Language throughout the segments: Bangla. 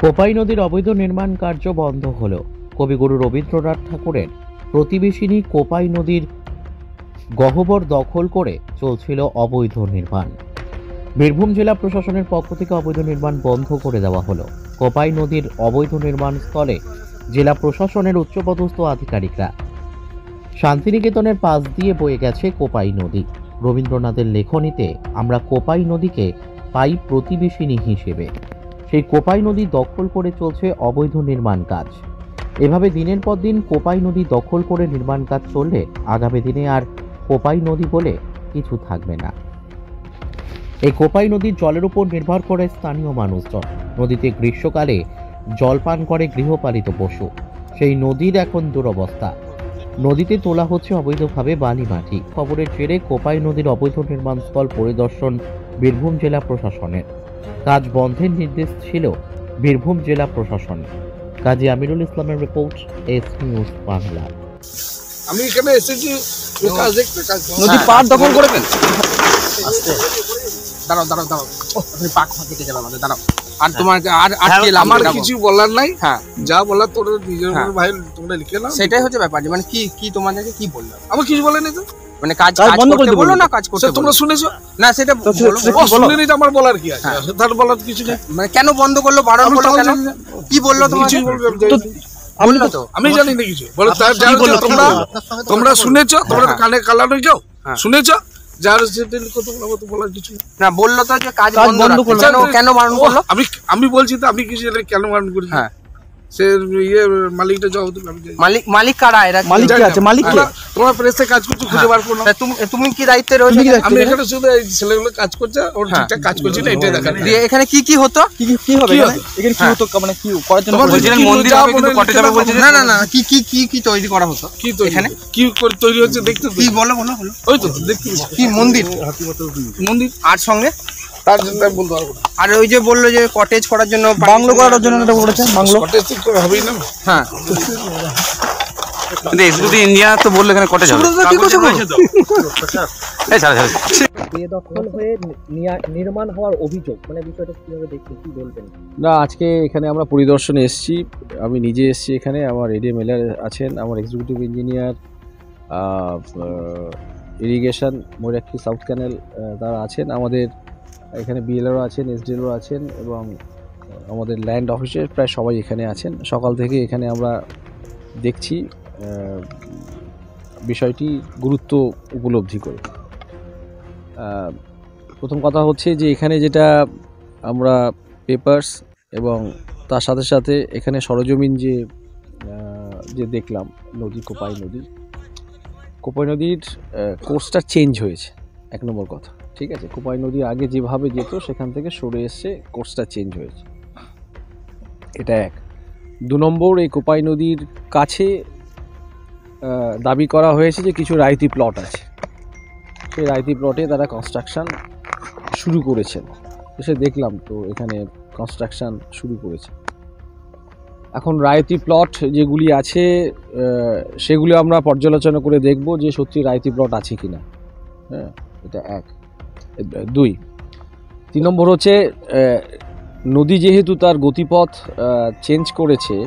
কোপাই নদীর অবৈধ নির্মাণ কার্য বন্ধ হলো। কবিগুরু রবীন্দ্রনাথ ঠাকুরের প্রতিবেশিনী কোপাই নদীর গহ্বর দখল করে চলছিল অবৈধ নির্মাণ। বীরভূম জেলা প্রশাসনের পক্ষ থেকে অবৈধ নির্মাণ বন্ধ করে দেওয়া হলো। কোপাই নদীর অবৈধ নির্মাণ স্থলে জেলা প্রশাসনের উচ্চপদস্থ আধিকারিকরা। শান্তিনিকেতনের পাশ দিয়ে বয়ে গেছে কোপাই নদী। রবীন্দ্রনাথের লেখনীতে আমরা কোপাই নদীকে পাই প্রতিবেশিনী হিসেবে। সেই কোপাই নদী দখল করে চলছে অবৈধ নির্মাণ কাজ। এভাবে দিনের পর দিন কোপাই নদী দখল করে নির্মাণ কাজ চললে আগামী দিনে আর কোপাই নদী বলে কিছু থাকবে না। এই কোপাই নদীর জলের উপর নির্ভর করে স্থানীয় মানুষজন। নদীতে গ্রীষ্মকালে জল পান করে গৃহপালিত পশু। সেই নদীর এখন দুরবস্থা। নদীতে তোলা হচ্ছে অবৈধভাবে বালি মাটি। খবরের জেরে কোপাই নদীর অবৈধ নির্মাণস্থল পরিদর্শন বীরভূম জেলা প্রশাসনের। কাজ বন্ধের নির্দেশ ছিল বীরভূম জেলা প্রশাসনের। কাজী আমিরুল ইসলামের রিপোর্ট, এস নিউজ বাংলা। আমি এখানে এসেছি কাজ দেখতে। নদী পার দখল করবেন? দাঁড়াও দাঁড়াও দাঁড়াও, আপনি পাক কেটে যাবে আমাদের, দাঁড়াও। আর তোমার আর আমার কিছু বলার নাই। হ্যাঁ, যা বলার তোর নিজের ভাই তোমরা লিখে নাও। সেটাই হচ্ছে ব্যাপার। মানে কি তোমাদেরকে কি বললাম? আমার কিছু বলেনি তো, মানে কাজ বন্ধ করতে বললো না, কাজ করতে তোমরা শুনেছো না? সেটা শুনেনি তো, আমার বলার কি আছে? তার বলার কিছু নেই। মানে কেন বন্ধ করলো, বারণ করলো কেন? কি বললো তোমাকে? আমি জানি না কিছু। বলো তোমরা শুনেছো? তোমরা কানে কালানো যাও, শুনেছো? যার বলার কিছু না। বললো তো যে কাজ বন্ধ করলো, কেন বারণ করলো? আমি বলছি তো, আমি কিছু কেন বারণ করি? হ্যাঁ, সে মালিকটা যাও। মালিক কারা? এরা মালিক কি আছে? মালিক কি? তোমার প্রেসে কাজ করছো, খুঁজে বার করো না। তুমি কি দায়িত্বে রয়েছে? আমি এখানে শুধু এই ছেলেগুলো কাজ করছে, ওর ঠিকঠাক কাজ করছে না, এটাই দেখা। এখানে কি হতো? কি হবে এখানে? কি হতো মানে কি করার জন্য? মন্দির হবে কিন্তু কটে যাবে বলছে। না না না, কি তৈরি করা হতো? কি তো এখানে কি করে তৈরি হচ্ছে দেখতে? কি বলো বলো বলো। ওই তো দেখতে কি মন্দির? মন্দির আর সঙ্গে তার জন্য বলতে পারবো না। আর ওই যে বললো যে কটেজ করার জন্য, বাংলো করার জন্য এটা বলেছে। বাংলো কটেজ ঠিক করে হবেই না। হ্যাঁ, কিন্তু এক্সিকিউটিভ ইঞ্জিনিয়ার তো বললো এখানে কটেজ হবে। বেদখল হয়ে নির্মাণ হওয়ার অভিযোগ, মানে বিষয়টা কিভাবে দেখতে, কি বলবেন? না, আজকে এখানে আমরা পরিদর্শনে এসেছি। আমি নিজে এসেছি এখানে। আমার এডিএম আছেন, আমার executive engineer irrigation Mayurakshi south canal তারা আছেন, আমাদের এখানে বিএলআরও আছেন, এসডিএলও আছেন এবং আমাদের ল্যান্ড অফিসের প্রায় সবাই এখানে আছেন। সকাল থেকে এখানে আমরা দেখছি বিষয়টি গুরুত্ব উপলব্ধি করে। প্রথম কথা হচ্ছে যে এখানে যেটা আমরা পেপারস এবং তার সাথে সাথে এখানে সরজমিন যে দেখলাম, নদী কোপাই নদীর কোর্সটা চেঞ্জ হয়েছে, এক নম্বর কথা। ঠিক আছে, কোপাই নদী আগে যেভাবে যেত সেখান থেকে সরে এসে কোর্সটা চেঞ্জ হয়েছে, এটা এক। দু নম্বর, এই কোপাই নদীর কাছে দাবি করা হয়েছে যে কিছু রায়তি প্লট আছে। সেই রায়তি প্লটে তারা কনস্ট্রাকশান শুরু করেছেন। এসে দেখলাম তো এখানে কনস্ট্রাকশান শুরু করেছে। এখন রায়তি প্লট যেগুলি আছে সেগুলি আমরা পর্যালোচনা করে দেখব যে সত্যি রায়তি প্লট আছে কি না। হ্যাঁ, এটা এক। দুই, তিন নম্বর হচ্ছে নদী যেহেতু তার গতিপথ চেঞ্জ করেছে,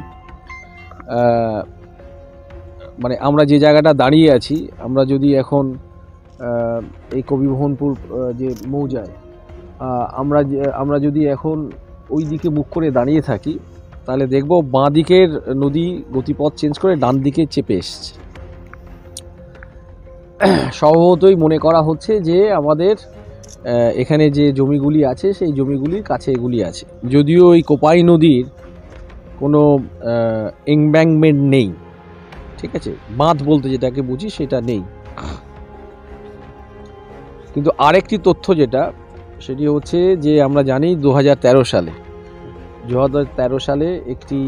মানে আমরা যে জায়গাটা দাঁড়িয়ে আছি, আমরা যদি এখন এই কবিমোহনপুর যে মৌজায় আমরা যদি এখন ওই দিকে মুখ করে দাঁড়িয়ে থাকি, তাহলে দেখব বাঁ দিকের নদী গতিপথ চেঞ্জ করে ডান দিকে চেপে এসছে। স্বভাবতই মনে করা হচ্ছে যে আমাদের এখানে যে জমিগুলি আছে সেই জমিগুলির কাছে এগুলি আছে, যদিও এই কোপাই নদীর কোনো এমব্যাঙ্কমেন্ট নেই। ঠিক আছে, বাঁধ বলতে যেটাকে বুঝি সেটা নেই। কিন্তু আরেকটি তথ্য যেটা, সেটি হচ্ছে যে আমরা জানি 2013 সালে একটি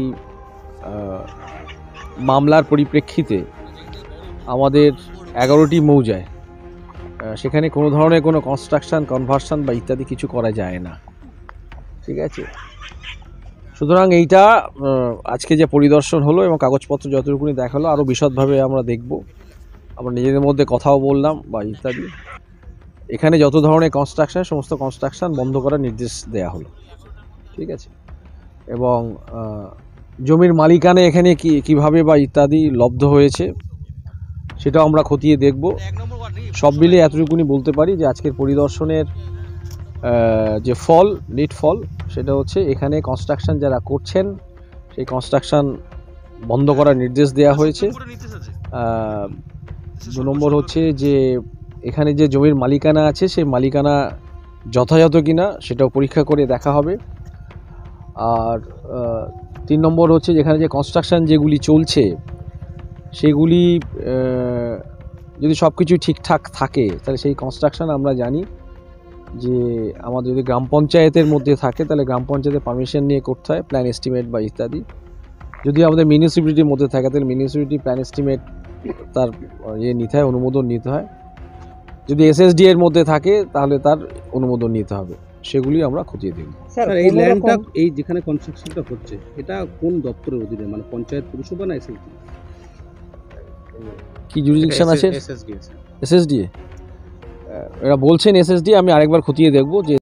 মামলার পরিপ্রেক্ষিতে আমাদের 11টি মৌজায় সেখানে কোনো ধরনের কোনো কনস্ট্রাকশন, কনভার্সন বা ইত্যাদি কিছু করা যায় না। ঠিক আছে, সুতরাং এইটা আজকে যে পরিদর্শন হলো এবং কাগজপত্র যতটুকুনি দেখালো, আরও বিশদভাবে আমরা দেখব। আমরা নিজেদের মধ্যে কথাও বললাম বা ইত্যাদি। এখানে যত ধরনের কনস্ট্রাকশন, সমস্ত কনস্ট্রাকশন বন্ধ করার নির্দেশ দেয়া হলো। ঠিক আছে, এবং জমির মালিকানা এখানে কিভাবে বা ইত্যাদি লব্ধ হয়েছে সেটাও আমরা খতিয়ে দেখব। সব মিলে এতটুকুনি বলতে পারি যে আজকের পরিদর্শনের যে নিট ফল সেটা হচ্ছে এখানে কনস্ট্রাকশন যারা করছেন সেই কনস্ট্রাকশন বন্ধ করার নির্দেশ দেওয়া হয়েছে। 2 নম্বর হচ্ছে যে এখানে যে জমির মালিকানা আছে সেই মালিকানা যথাযথ কিনা সেটাও পরীক্ষা করে দেখা হবে। আর 3 নম্বর হচ্ছে যেখানে যে কনস্ট্রাকশন যেগুলি চলছে সেগুলি যদি সব কিছু ঠিকঠাক থাকে তাহলে সেই কনস্ট্রাকশন আমরা জানি যে আমাদের যদি গ্রাম পঞ্চায়েতের মধ্যে থাকে তাহলে গ্রাম পঞ্চায়েতের পারমিশন নিয়ে করতে হয়, প্ল্যান এস্টিমেট বা ইত্যাদি। যদি আমাদের মিউনিসিপ্যালিটির মধ্যে থাকে তাহলে মিউনিসিপ্যালিটি প্ল্যান এস্টিমেট তার নিতে হয়, অনুমোদন নিতে হয়। যদি এসএসডি এর মধ্যে থাকে তাহলে তার অনুমোদন নিতে হবে। সেগুলি আমরা খতিয়ে দেখব। স্যার এই ল্যান্ডটা এই যেখানে কনস্ট্রাকশনটা হচ্ছে এটা কোন দপ্তরের অধীনে, মানে পঞ্চায়েত পুরসভা না এসএসডি? কি জুরিডিকশন আছে? এসএসডি এরা বলছেন এসএসডি, আমি আরেকবার খতিয়ে দেখব যে